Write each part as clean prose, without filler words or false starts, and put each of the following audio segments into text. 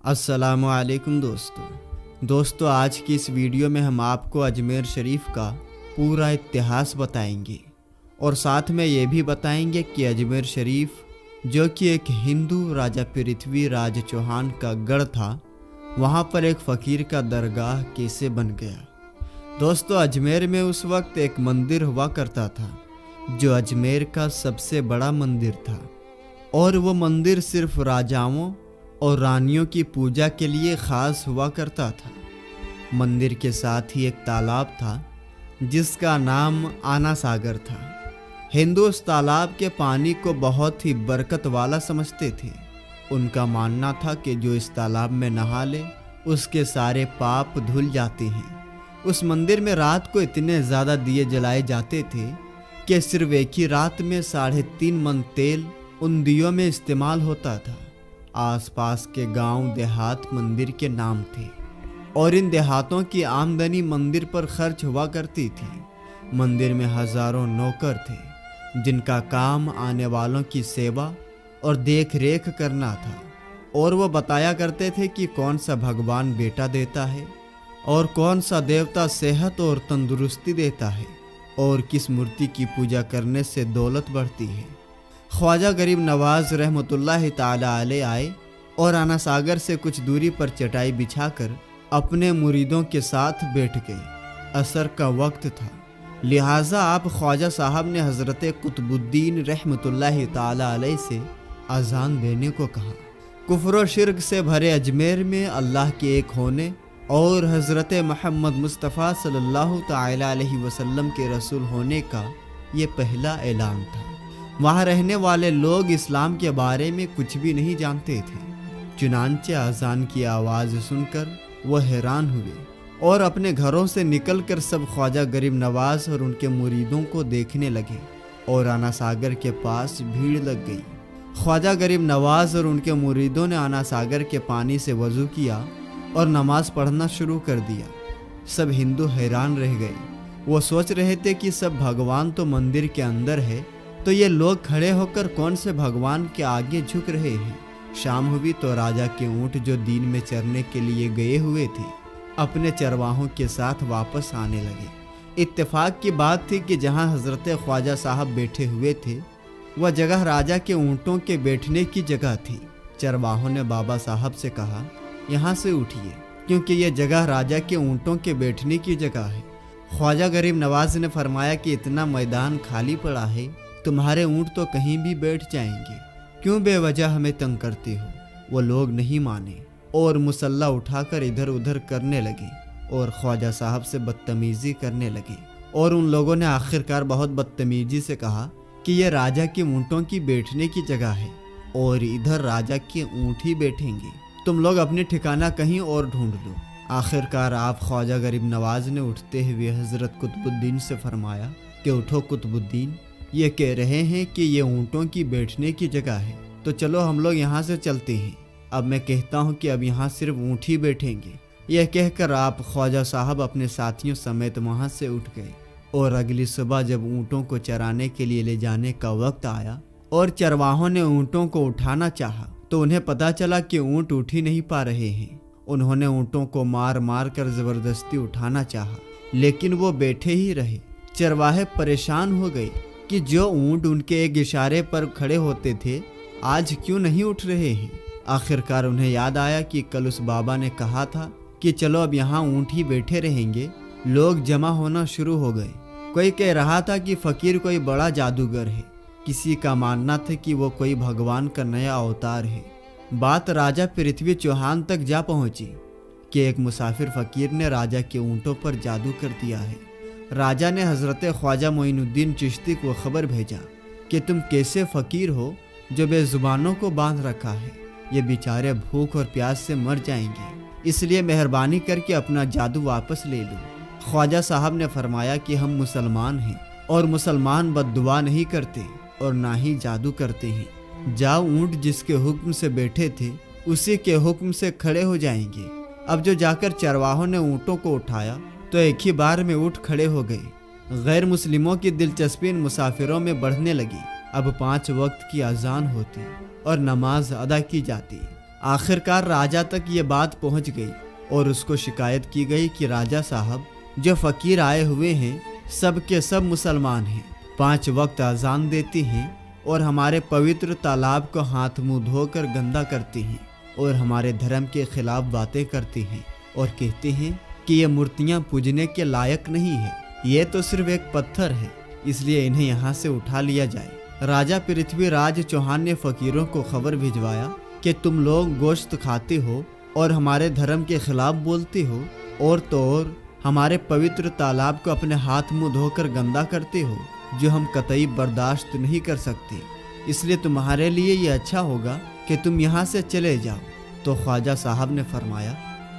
अस्सलामु अलैकुम दोस्तों, आज की इस वीडियो में हम आपको अजमेर शरीफ का पूरा इतिहास बताएंगे और साथ में ये भी बताएंगे कि अजमेर शरीफ जो कि एक हिंदू राजा पृथ्वी राज चौहान का गढ़ था, वहाँ पर एक फ़कीर का दरगाह कैसे बन गया। दोस्तों, अजमेर में उस वक्त एक मंदिर हुआ करता था जो अजमेर का सबसे बड़ा मंदिर था और वो मंदिर सिर्फ राजाओं और रानियों की पूजा के लिए ख़ास हुआ करता था। मंदिर के साथ ही एक तालाब था जिसका नाम आना सागर था। हिंदू उस तालाब के पानी को बहुत ही बरकत वाला समझते थे। उनका मानना था कि जो इस तालाब में नहा ले उसके सारे पाप धुल जाते हैं। उस मंदिर में रात को इतने ज़्यादा दिए जलाए जाते थे कि सिर्फ एक ही रात में 3.5 मन तेल उन दियों में इस्तेमाल होता था। आसपास के गांव देहात मंदिर के नाम थे और इन देहातों की आमदनी मंदिर पर खर्च हुआ करती थी। मंदिर में हजारों नौकर थे जिनका काम आने वालों की सेवा और देख रेख करना था और वो बताया करते थे कि कौन सा भगवान बेटा देता है और कौन सा देवता सेहत और तंदुरुस्ती देता है और किस मूर्ति की पूजा करने से दौलत बढ़ती है। ख्वाजा गरीब नवाज रहमतुल्लाह ताला अलैह आए और आना सागर से कुछ दूरी पर चटाई बिछाकर अपने मुरीदों के साथ बैठ गए। असर का वक्त था, लिहाजा आप ख्वाजा साहब ने हज़रत कुतुबुद्दीन रहमतुल्लाह ताला अलैह से अजान देने को कहा। कुफ्र और शिर्क से भरे अजमेर में अल्लाह के एक होने और हज़रत मोहम्मद मुस्तफ़ा सल्लल्लाहु ताला अलैहि वसल्लम के रसूल होने का ये पहला ऐलान था। वहाँ रहने वाले लोग इस्लाम के बारे में कुछ भी नहीं जानते थे। चुनांचे अजान की आवाज़ सुनकर वह हैरान हुए और अपने घरों से निकलकर सब ख्वाजा गरीब नवाज और उनके मुरीदों को देखने लगे और आना सागर के पास भीड़ लग गई। ख्वाजा गरीब नवाज और उनके मुरीदों ने आना सागर के पानी से वज़ू किया और नमाज पढ़ना शुरू कर दिया। सब हिंदू हैरान रह गए। वो सोच रहे थे कि सब भगवान तो मंदिर के अंदर है, तो ये लोग खड़े होकर कौन से भगवान के आगे झुक रहे हैं। शाम हुई तो राजा के ऊँट जो दिन में चरने के लिए गए हुए थे अपने चरवाहों के साथ वापस आने लगे। इत्तेफाक की बात थी कि जहाँ हज़रत ख्वाजा साहब बैठे हुए थे वह जगह राजा के ऊँटों के बैठने की जगह थी। चरवाहों ने बाबा साहब से कहा, यहाँ से उठिए क्योंकि यह जगह राजा के ऊँटों के बैठने की जगह है। ख्वाजा गरीब नवाज ने फरमाया कि इतना मैदान खाली पड़ा है, तुम्हारे ऊँट तो कहीं भी बैठ जाएंगे, क्यों बेवजह हमें तंग करते हो। वो लोग नहीं माने और मुसल्ला उठाकर इधर उधर करने लगे और ख्वाजा साहब से बदतमीजी करने लगे और उन लोगों ने आखिरकार बहुत बदतमीजी से कहा कि यह राजा के ऊँटों की बैठने की जगह है और इधर राजा के ऊँट ही बैठेंगे, तुम लोग अपने ठिकाना कहीं और ढूंढ लो। आखिरकार आप ख्वाजा गरीब नवाज ने उठते हुए हज़रत कुतुबुद्दीन से फरमाया कि उठो कुतुबुद्दीन, ये कह रहे हैं कि ये ऊँटों की बैठने की जगह है, तो चलो हम लोग यहाँ से चलते हैं। अब मैं कहता हूँ कि अब यहाँ सिर्फ ऊँट ही बैठेंगे। यह कहकर आप ख्वाजा साहब अपने साथियों समेत वहाँ से उठ गए और अगली सुबह जब ऊँटों को चराने के लिए ले जाने का वक्त आया और चरवाहों ने ऊँटों को उठाना चाहा तो उन्हें पता चला कि ऊँट उठ ही नहीं पा रहे हैं। उन्होंने ऊँटों को मार मार कर ज़बरदस्ती उठाना चाहा लेकिन वो बैठे ही रहे। चरवाहे परेशान हो गए कि जो ऊँट उनके एक इशारे पर खड़े होते थे आज क्यों नहीं उठ रहे हैं। आखिरकार उन्हें याद आया कि कल उस बाबा ने कहा था कि चलो अब यहाँ ऊँट ही बैठे रहेंगे। लोग जमा होना शुरू हो गए। कोई कह रहा था कि फ़कीर कोई बड़ा जादूगर है, किसी का मानना था कि वो कोई भगवान का नया अवतार है। बात राजा पृथ्वी चौहान तक जा पहुँची कि एक मुसाफिर फ़कीर ने राजा के ऊँटों पर जादू कर दिया है। राजा ने हज़रत ख्वाजा मोइनुद्दीन चिश्ती को खबर भेजा कि तुम कैसे फ़कीर हो जो बेज़ुबानों को बांध रखा है, ये बेचारे भूख और प्यास से मर जाएंगे, इसलिए मेहरबानी करके अपना जादू वापस ले लो। ख्वाजा साहब ने फरमाया कि हम मुसलमान हैं और मुसलमान बद्दुआ नहीं करते और ना ही जादू करते हैं। जाओ, ऊँट जिसके हुक्म से बैठे थे उसी के हुक्म से खड़े हो जाएंगे। अब जो जाकर चरवाहों ने ऊँटों को उठाया तो एक ही बार में उठ खड़े हो गए। गैर मुस्लिमों की दिलचस्पी इन मुसाफिरों में बढ़ने लगी। अब 5 वक्त की अजान होती और नमाज अदा की जाती। आखिरकार राजा तक ये बात पहुंच गई और उसको शिकायत की गई कि राजा साहब, जो फकीर आए हुए हैं सब के सब मुसलमान हैं, 5 वक्त अजान देते हैं और हमारे पवित्र तालाब को हाथ मुंह धोकर गंदा करते हैं और हमारे धर्म के खिलाफ बातें करते हैं और कहते हैं कि ये मूर्तियां पूजने के लायक नहीं है, ये तो सिर्फ एक पत्थर है, इसलिए इन्हें यहाँ से उठा लिया जाए। राजा पृथ्वीराज चौहान ने फकीरों को खबर भिजवाया कि तुम लोग गोश्त खाते हो और हमारे धर्म के खिलाफ बोलते हो और तो और हमारे पवित्र तालाब को अपने हाथ मुंह धोकर गंदा करते हो, जो हम कतई बर्दाश्त नहीं कर सकते, इसलिए तुम्हारे लिए ये अच्छा होगा कि तुम यहाँ से चले जाओ। तो ख्वाजा साहब ने फरमाया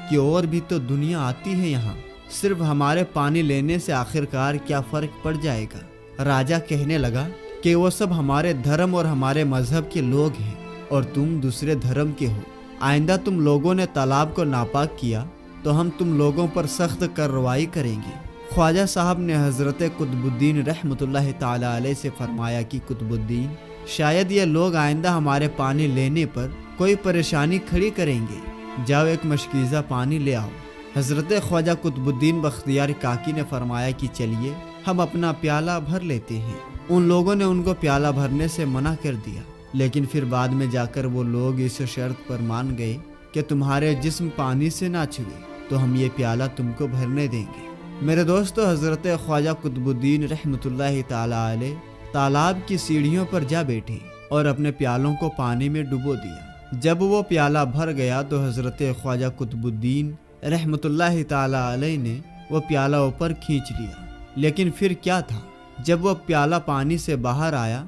कि और भी तो दुनिया आती है यहाँ, सिर्फ हमारे पानी लेने से आखिरकार क्या फ़र्क पड़ जाएगा। राजा कहने लगा कि वो सब हमारे धर्म और हमारे मजहब के लोग हैं और तुम दूसरे धर्म के हो। आइंदा तुम लोगों ने तालाब को नापाक किया तो हम तुम लोगों पर सख्त कार्रवाई करेंगे। ख्वाजा साहब ने हज़रत कुतुबुद्दीन रहमतुल्लाह ताला अलैह से फरमाया कि कुतुबुद्दीन, शायद ये लोग आइंदा हमारे पानी लेने पर कोई परेशानी खड़ी करेंगे, जाओ एक मशकीज़ा पानी ले आओ। हज़रत ख्वाजा कुतुबुद्दीन बख्तियार काकी ने फरमाया कि चलिए हम अपना प्याला भर लेते हैं। उन लोगों ने उनको प्याला भरने से मना कर दिया, लेकिन फिर बाद में जाकर वो लोग इस शर्त पर मान गए कि तुम्हारे जिस्म पानी से ना छुए तो हम ये प्याला तुमको भरने देंगे। मेरे दोस्तों, हज़रत ख्वाजा कुतुबुद्दीन रहमतुल्लाह ताला अलैह तालाब की सीढ़ियों पर जा बैठे और अपने प्यालों को पानी में डुबो दिया। जब वो प्याला भर गया तो हज़रत ख्वाजा कुतुबुद्दीन रहमतुल्लाह ताला अलैह ने वो प्याला ऊपर खींच लिया। लेकिन फिर क्या था, जब वो प्याला पानी से बाहर आया,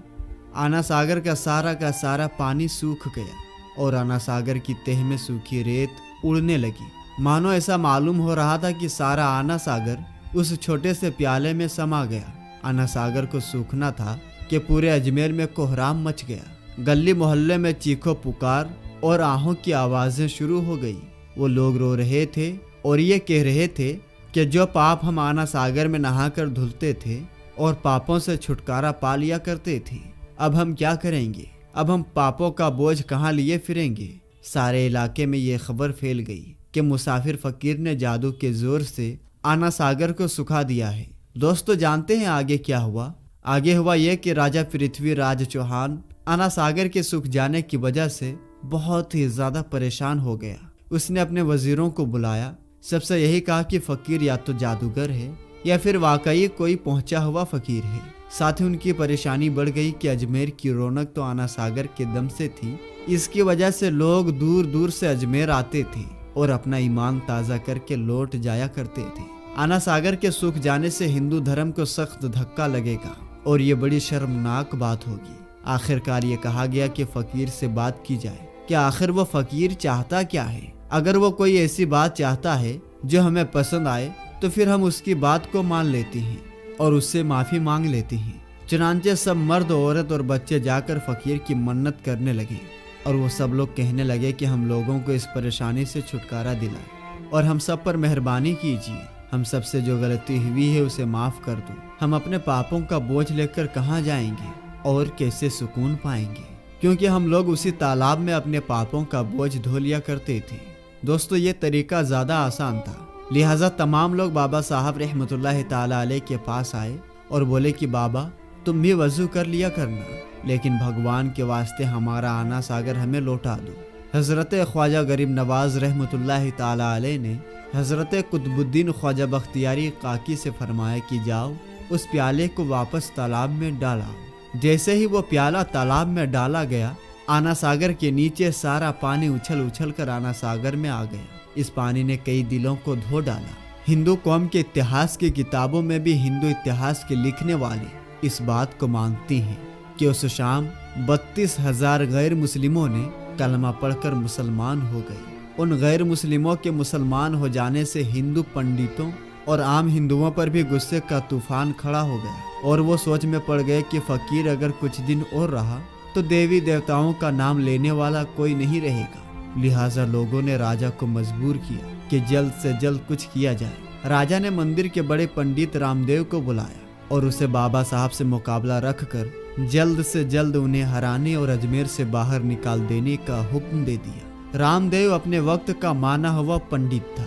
आना सागर का सारा पानी सूख गया और आना सागर की तह में सूखी रेत उड़ने लगी। मानो ऐसा मालूम हो रहा था कि सारा आना सागर उस छोटे से प्याले में समा गया। आना सागर को सूखना था कि पूरे अजमेर में कोहराम मच गया। गली मोहल्ले में चीखो पुकार और आहों की आवाज़ें शुरू हो गई। वो लोग रो रहे थे और ये कह रहे थे कि जो पाप हम आना सागर में नहाकर धुलते थे और पापों से छुटकारा पा लिया करते थे, अब हम क्या करेंगे, अब हम पापों का बोझ कहाँ लिए फिरेंगे। सारे इलाके में ये खबर फैल गई कि मुसाफिर फकीर ने जादू के जोर से आना सागर को सुखा दिया है। दोस्तों, जानते हैं आगे क्या हुआ? आगे हुआ यह कि राजा पृथ्वीराज चौहान आना सागर के सूख जाने की वजह से बहुत ही ज्यादा परेशान हो गया। उसने अपने वजीरों को बुलाया, सबसे यही कहा कि फकीर या तो जादूगर है या फिर वाकई कोई पहुंचा हुआ फकीर है। साथ ही उनकी परेशानी बढ़ गई कि अजमेर की रौनक तो आना सागर के दम से थी, इसकी वजह से लोग दूर दूर से अजमेर आते थे और अपना ईमान ताज़ा करके लौट जाया करते थे। आना सागर के सूख जाने से हिंदू धर्म को सख्त धक्का लगेगा और ये बड़ी शर्मनाक बात होगी। आखिरकार ये कहा गया कि फकीर से बात की जाए कि आखिर वो फकीर चाहता क्या है। अगर वो कोई ऐसी बात चाहता है जो हमें पसंद आए तो फिर हम उसकी बात को मान लेते हैं और उससे माफ़ी मांग लेते हैं। चुनांचे सब मर्द, औरत और बच्चे जाकर फकीर की मन्नत करने लगे और वो सब लोग कहने लगे कि हम लोगों को इस परेशानी से छुटकारा दिलाए और हम सब पर मेहरबानी कीजिए, हम सबसे जो गलती हुई है उसे माफ़ कर दो। हम अपने पापों का बोझ लेकर कहाँ जाएंगे और कैसे सुकून पाएंगे, क्योंकि हम लोग उसी तालाब में अपने पापों का बोझ धो लिया करते थे। दोस्तों, ये तरीका ज़्यादा आसान था, लिहाजा तमाम लोग बाबा साहब रहमतुल्लाह ताला अलैह के पास आए और बोले कि बाबा, तुम भी वज़ू कर लिया करना, लेकिन भगवान के वास्ते हमारा आना सागर हमें लौटा दो। हज़रत ख्वाजा गरीब नवाज रहमतुल्लाह ताला अलैह ने हज़रत कुतुबुद्दीन ख्वाजा बख्तियारी काकी से फरमाया कि जाओ उस प्याले को वापस तालाब में डालाओ। जैसे ही वो प्याला तालाब में डाला गया, आना सागर के नीचे सारा पानी उछल उछल कर आना सागर में आ गया। इस पानी ने कई दिलों को धो डाला। हिंदू कौम के इतिहास की किताबों में भी हिंदू इतिहास के लिखने वाले इस बात को मानती हैं कि उस शाम 32,000 गैर मुस्लिमों ने कलमा पढ़कर मुसलमान हो गए। उन गैर मुस्लिमों के मुसलमान हो जाने से हिंदू पंडितों और आम हिंदुओं पर भी गुस्से का तूफान खड़ा हो गया और वो सोच में पड़ गए कि फकीर अगर कुछ दिन और रहा तो देवी देवताओं का नाम लेने वाला कोई नहीं रहेगा। लिहाजा लोगों ने राजा को मजबूर किया कि जल्द से जल्द कुछ किया जाए। राजा ने मंदिर के बड़े पंडित रामदेव को बुलाया और उसे बाबा साहब से मुकाबला रखकर जल्द से जल्द उन्हें हराने और अजमेर से बाहर निकाल देने का हुक्म दे दिया। رام دیو اپنے وقت کا مانا ہوا پنڈت تھا،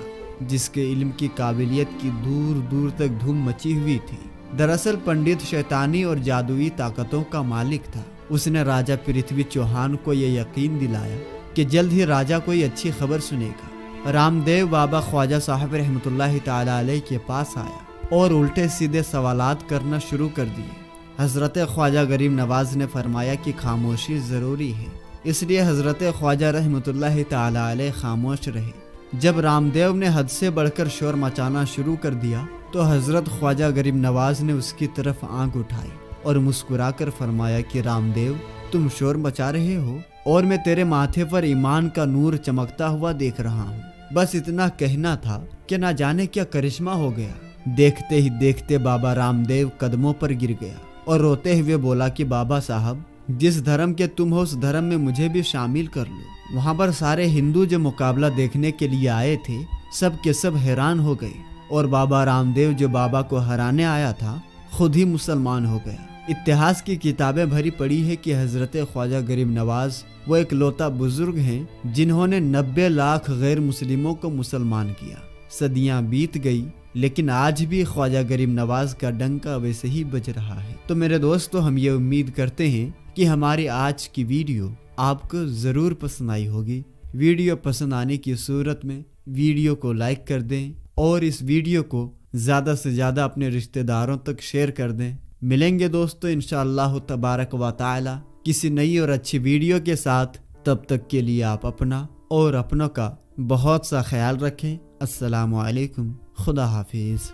جس کے علم کی قابلیت کی دور دور تک دھوم مچی ہوئی تھی۔ دراصل پنڈت شیطانی اور جادوئی طاقتوں کا مالک تھا۔ اس نے راجہ پرتھوی چوہان کو یہ یقین دلایا کہ جلد ہی راجہ کوئی اچھی خبر سنے گا۔ رام دیو بابا خواجہ صاحب رحمۃ اللہ تعالی علیہ کے پاس آیا اور الٹے سیدھے سوالات کرنا شروع کر دیے۔ حضرت خواجہ غریب نواز نے فرمایا کہ خاموشی ضروری ہے، اس لیے حضرت خواجہ رحمۃ اللہ تعالی علیہ خاموش رہے۔ جب رام دیو نے حد سے بڑھ کر شور مچانا شروع کر دیا تو حضرت خواجہ غریب نواز نے اس کی طرف آنکھ اٹھائی اور مسکرا کر فرمایا کہ رام دیو، تم شور مچا رہے ہو اور میں تیرے ماتھے پر ایمان کا نور چمکتا ہوا دیکھ رہا ہوں۔ بس اتنا کہنا تھا کہ نہ جانے کیا کرشمہ ہو گیا۔ دیکھتے ہی دیکھتے بابا رام دیو قدموں پر گر گیا اور روتے ہوئے بولا کہ بابا صاحب، جس دھرم کے تم ہو اس دھرم میں مجھے بھی شامل کر لو۔ وہاں پر سارے ہندو جو مقابلہ دیکھنے کے لیے آئے تھے سب کے سب حیران ہو گئے، اور بابا رام دیو جو بابا کو ہرانے آیا تھا خود ہی مسلمان ہو گیا۔ اتہاس کی کتابیں بھری پڑی ہے کہ حضرت خواجہ غریب نواز وہ ایک لوتا بزرگ ہیں جنہوں نے 90 لاکھ غیر مسلموں کو مسلمان کیا۔ صدیاں بیت گئی لیکن آج بھی خواجہ غریب نواز کا ڈنکا ویسے ہی بج رہا ہے۔ تو میرے دوستو، ہم یہ امید کرتے ہیں کہ ہماری آج کی ویڈیو آپ کو ضرور پسند آئی ہوگی۔ ویڈیو پسند آنے کی صورت میں ویڈیو کو لائک کر دیں اور اس ویڈیو کو زیادہ سے زیادہ اپنے رشتہ داروں تک شیئر کر دیں۔ ملیں گے دوستو انشاءاللہ تبارک و تعالی کسی نئی اور اچھی ویڈیو کے ساتھ۔ تب تک کے لیے آپ اپنا اور اپنوں کا بہت سا خیال رکھیں۔ السلام علیکم، خدا حافظ۔